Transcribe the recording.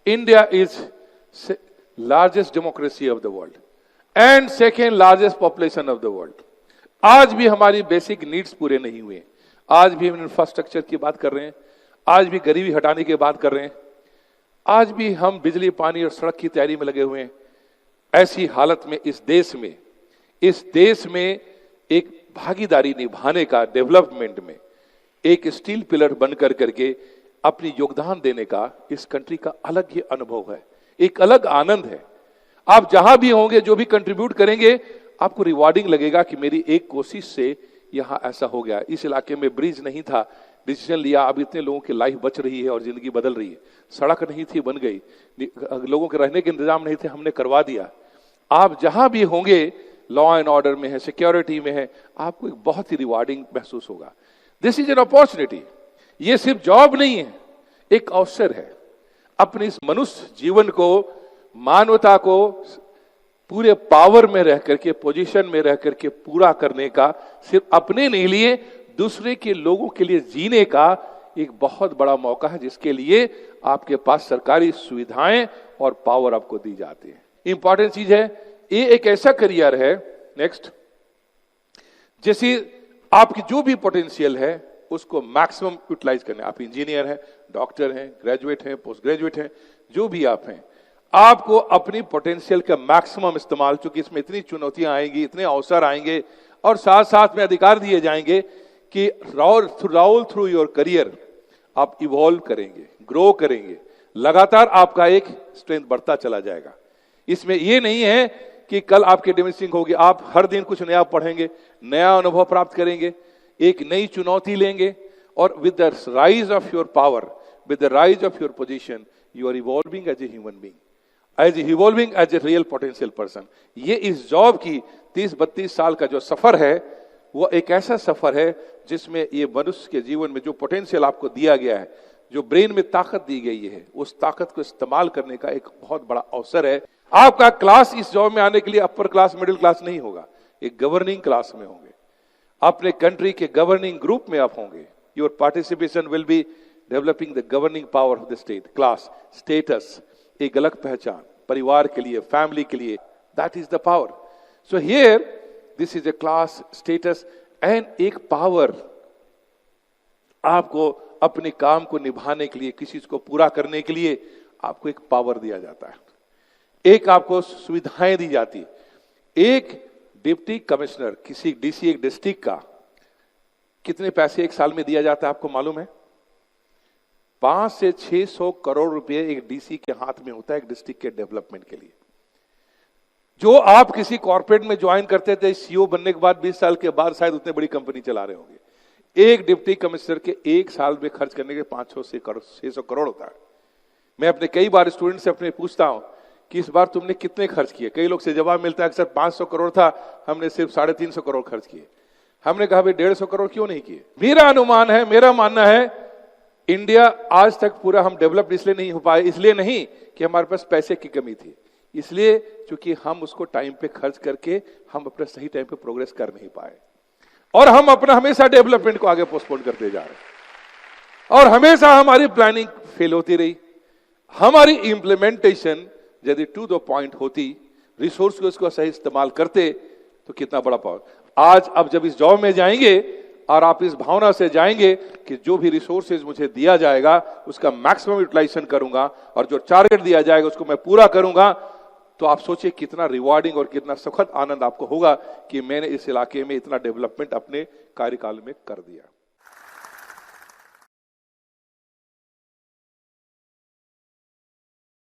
India is largest democracy of the world and second largest population of the world. आज भी हमारी basic needs पूरे नहीं हुए, आज भी हम इंफ्रास्ट्रक्चर की बात कर रहे हैं, आज भी गरीबी हटाने की बात कर रहे हैं, आज भी हम बिजली पानी और सड़क की तैयारी में लगे हुए हैं। ऐसी हालत में इस देश में एक भागीदारी निभाने का, डेवलपमेंट में एक स्टील पिलर बनकर करके अपनी योगदान देने का इस कंट्री का अलग ही अनुभव है, एक अलग आनंद है। आप जहां भी होंगे, जो भी कंट्रीब्यूट करेंगे, आपको रिवार्डिंग लगेगा कि मेरी एक कोशिश से यहां ऐसा हो गया, इस इलाके में ब्रिज नहीं था, डिसीजन लिया, अब इतने लोगों की लाइफ बच रही है और जिंदगी बदल रही है। सड़क नहीं थी, बन गई, लोगों के रहने के इंतजाम नहीं थे, हमने करवा दिया। आप जहां भी होंगे, लॉ एंड ऑर्डर में है, सिक्योरिटी में है, आपको एक बहुत ही रिवार्डिंग महसूस होगा। This is an opportunity. ये सिर्फ जॉब नहीं है, एक अवसर है अपने इस मनुष्य जीवन को, मानवता को पूरे पावर में रह करके, पोजीशन में रह करके पूरा करने का, सिर्फ अपने नहीं लिए, दूसरे के लोगों के लिए जीने का एक बहुत बड़ा मौका है, जिसके लिए आपके पास सरकारी सुविधाएं और पावर आपको दी जाती है। इंपॉर्टेंट चीज है, ये एक ऐसा करियर है, नेक्स्ट, जैसे आपकी जो भी पोटेंशियल है उसको मैक्सिमम यूटिलाइज करने। आप इंजीनियर हैं, डॉक्टर हैं, ग्रेजुएट हैं, पोस्ट ग्रेजुएट हैं, जो भी आप हैं, आपको अपनी पोटेंशियल का मैक्सिमम इस्तेमाल, चूंकि इसमें इतनी चुनौतियां आएंगी, इतने अवसर आएंगे और साथ साथ में अधिकार दिए जाएंगे कि राउल थ्रू योर करियर आप इवॉल्व करेंगे, ग्रो करेंगे, लगातार आपका एक स्ट्रेंथ बढ़ता चला जाएगा। इसमें यह नहीं है कि कल आपके डिमिनिशिंग होगी, आप हर दिन कुछ नया पढ़ेंगे, नया अनुभव प्राप्त करेंगे, एक नई चुनौती लेंगे और with the rise of your power, with the rise of your position, you are evolving as a human being, as evolving as a real potential person. ये इस जॉब की 30-32 साल का जो सफर है, वो एक ऐसा सफर है जिसमें ये मनुष्य के जीवन में जो पोटेंशियल आपको दिया गया है, जो ब्रेन में ताकत दी गई है, उस ताकत को इस्तेमाल करने का एक बहुत बड़ा अवसर है। आपका क्लास इस जॉब में आने के लिए अपर क्लास, मिडिल क्लास नहीं होगा, एक गवर्निंग क्लास में होंगे, अपने कंट्री के गवर्निंग ग्रुप में आप होंगे। Your participation will be developing the governing power of the state, class, status, एक अलग पहचान परिवार के लिए, फैमिली के लिए, that is the power. So here this is a class, status and एक पावर। आपको अपने काम को निभाने के लिए, किसी चीज को पूरा करने के लिए आपको एक पावर दिया जाता है, एक आपको सुविधाएं दी जाती है। एक डिप्टी कमिश्नर, किसी डीसी एक डिस्ट्रिक्ट का, कितने पैसे एक साल में दिया जाता है आपको मालूम है? 500 से 600 करोड़ रुपए एक डीसी के हाथ में होता है एक डिस्ट्रिक्ट के डेवलपमेंट के लिए। जो आप किसी कॉर्पोरेट में ज्वाइन करते थे, सीईओ बनने के बाद 20 साल के बाद शायद उतने बड़ी कंपनी चला रहे होंगे। एक डिप्टी कमिश्नर के एक साल में खर्च करने के 500 से 600 करोड़ होता है। मैं अपने कई बार स्टूडेंट से अपने पूछता हूं कि इस बार तुमने कितने खर्च किए? कई लोग से जवाब मिलता है अक्सर 500 करोड़ था, हमने सिर्फ 350 करोड़ खर्च किए। हमने कहा भाई 150 करोड़ क्यों नहीं किए? मेरा अनुमान है, मेरा मानना है, इंडिया आज तक पूरा हम डेवलप इसलिए नहीं हो पाए, इसलिए नहीं कि हमारे पास पैसे की कमी थी, इसलिए क्योंकि हम उसको टाइम पे खर्च करके हम अपने सही टाइम पे प्रोग्रेस कर नहीं पाए, और हम अपना हमेशा डेवलपमेंट को आगे पोस्टपोन करते जा रहे हैं, और हमेशा हमारी प्लानिंग फेल होती रही। हमारी इंप्लीमेंटेशन यदि टू द पॉइंट होती, रिसोर्स को उसको सही इस्तेमाल करते, तो कितना बड़ा पावर। आज अब जब इस जॉब में जाएंगे और आप इस भावना से जाएंगे कि जो भी रिसोर्सेज मुझे दिया जाएगा उसका मैक्सिमम यूटिलाइजेशन करूंगा, और जो टारगेट दिया जाएगा उसको मैं पूरा करूंगा, तो आप सोचिए कितना रिवार्डिंग और कितना सुखद आनंद आपको होगा कि मैंने इस इलाके में इतना डेवलपमेंट अपने कार्यकाल में कर दिया।